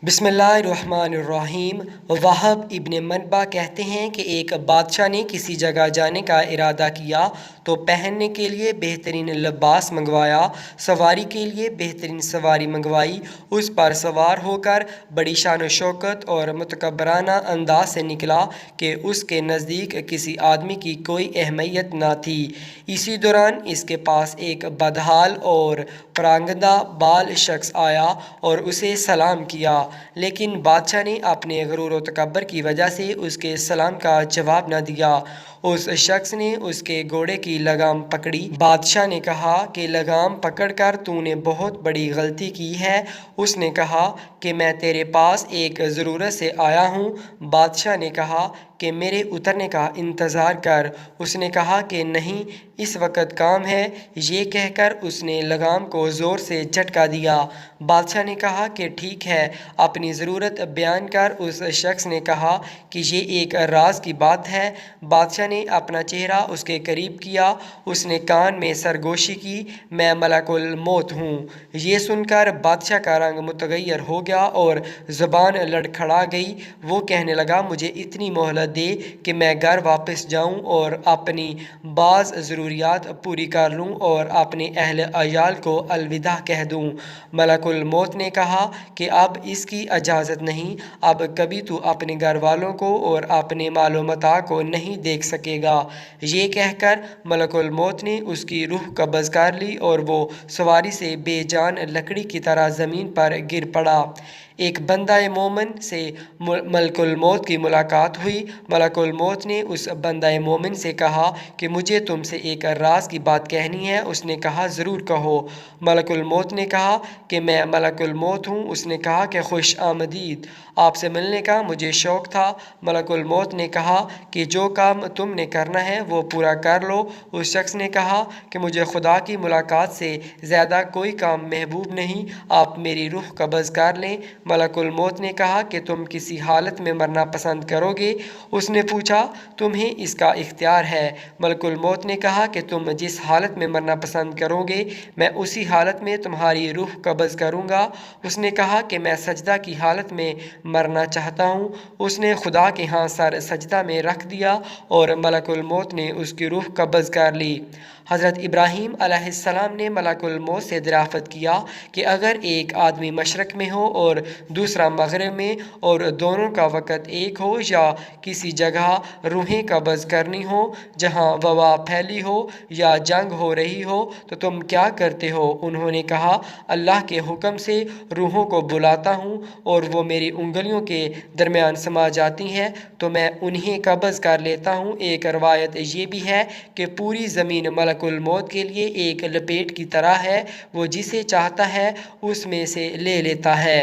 بسم اللہ الرحمن الرحیم۔ وہب ابن منبع کہتے ہیں کہ ایک بادشاہ نے کسی جگہ جانے کا ارادہ کیا تو پہننے کے لیے بہترین لباس منگوایا، سواری کے لیے بہترین سواری منگوائی، اس پر سوار ہو کر بڑی شان و شوکت اور متکبرانہ انداز سے نکلا کہ اس کے نزدیک کسی آدمی کی کوئی اہمیت نہ تھی۔ اسی دوران اس کے پاس ایک بدحال اور پراگندہ بال شخص آیا اور اسے سلام کیا، لیکن بادشاہ نے اپنے غرور و تکبر کی وجہ سے اس کے سلام کا جواب نہ دیا۔ اس شخص نے اس کے گھوڑے کی لگام پکڑی۔ بادشاہ نے کہا کہ لگام پکڑ کر تو نے بہت بڑی غلطی کی ہے۔ اس نے کہا کہ میں تیرے پاس ایک ضرورت سے آیا ہوں۔ بادشاہ نے کہا کہ میرے اترنے کا انتظار کر۔ اس نے کہا کہ نہیں، اس وقت کام ہے۔ یہ کہہ کر اس نے لگام کو زور سے جھٹکا دیا۔ بادشاہ نے کہا کہ ٹھیک ہے، اپنی ضرورت بیان کر۔ اس شخص نے کہا کہ یہ ایک راز کی بات ہے۔ بادشاہ نے اپنا چہرہ اس کے قریب کیا۔ اس نے کان میں سرگوشی کی، میں ملک الموت ہوں۔ یہ سن کر بادشاہ کا رنگ متغیر ہو گیا اور زبان لڑکھڑا گئی۔ وہ کہنے لگا، مجھے اتنی مہلت دے کہ میں گھر واپس جاؤں اور اپنی بعض ضروریات پوری کر لوں اور اپنے اہل عیال کو الوداع کہہ دوں۔ ملک الموت نے کہا کہ اب اس کی اجازت نہیں، اب کبھی تو اپنے گھر والوں کو اور اپنے مال و متاع کو نہیں دیکھ سکے گا۔ یہ کہہ کر ملک الموت نے اس کی روح قبض کر لی اور وہ سواری سے بے جان لکڑی کی طرح زمین پر گر پڑا۔ ایک بندہ مومن سے ملک الموت کی ملاقات ہوئی۔ ملک الموت نے اس بندہ مومن سے کہا کہ مجھے تم سے ایک راز کی بات کہنی ہے۔ اس نے کہا ضرور کہو۔ ملک الموت نے کہا کہ میں ملک الموت ہوں۔ اس نے کہا کہ خوش آمدید، آپ سے ملنے کا مجھے شوق تھا۔ ملک الموت نے کہا کہ جو کام تم نے کرنا ہے وہ پورا کر لو۔ اس شخص نے کہا کہ مجھے خدا کی ملاقات سے زیادہ کوئی کام محبوب نہیں، آپ میری روح قبض کر لیں۔ ملک الموت نے کہا کہ تم کسی حالت میں مرنا پسند کرو گے؟ اس نے پوچھا، تمہیں اس کا اختیار ہے۔ ملک الموت نے کہا کہ تم جس حالت میں مرنا پسند کرو گے میں اسی حالت میں تمہاری روح قبض کروں گا۔ اس نے کہا کہ میں سجدہ کی حالت میں مرنا چاہتا ہوں۔ اس نے خدا کے ہاں سر سجدہ میں رکھ دیا اور ملک الموت نے اس کی روح قبض کر لی۔ حضرت ابراہیم علیہ السلام نے ملک الموت سے دریافت کیا کہ اگر ایک آدمی مشرق میں ہو اور دوسرا مغرب میں اور دونوں کا وقت ایک ہو، یا کسی جگہ روحیں قبض کرنی ہو جہاں وبا پھیلی ہو یا جنگ ہو رہی ہو، تو تم کیا کرتے ہو؟ انہوں نے کہا، اللہ کے حکم سے روحوں کو بلاتا ہوں اور وہ میری انگلیوں کے درمیان سما جاتی ہیں تو میں انہیں قبض کر لیتا ہوں۔ ایک روایت یہ بھی ہے کہ پوری زمین ملک الموت کے لیے ایک لپیٹ کی طرح ہے، وہ جسے چاہتا ہے اس میں سے لے لیتا ہے۔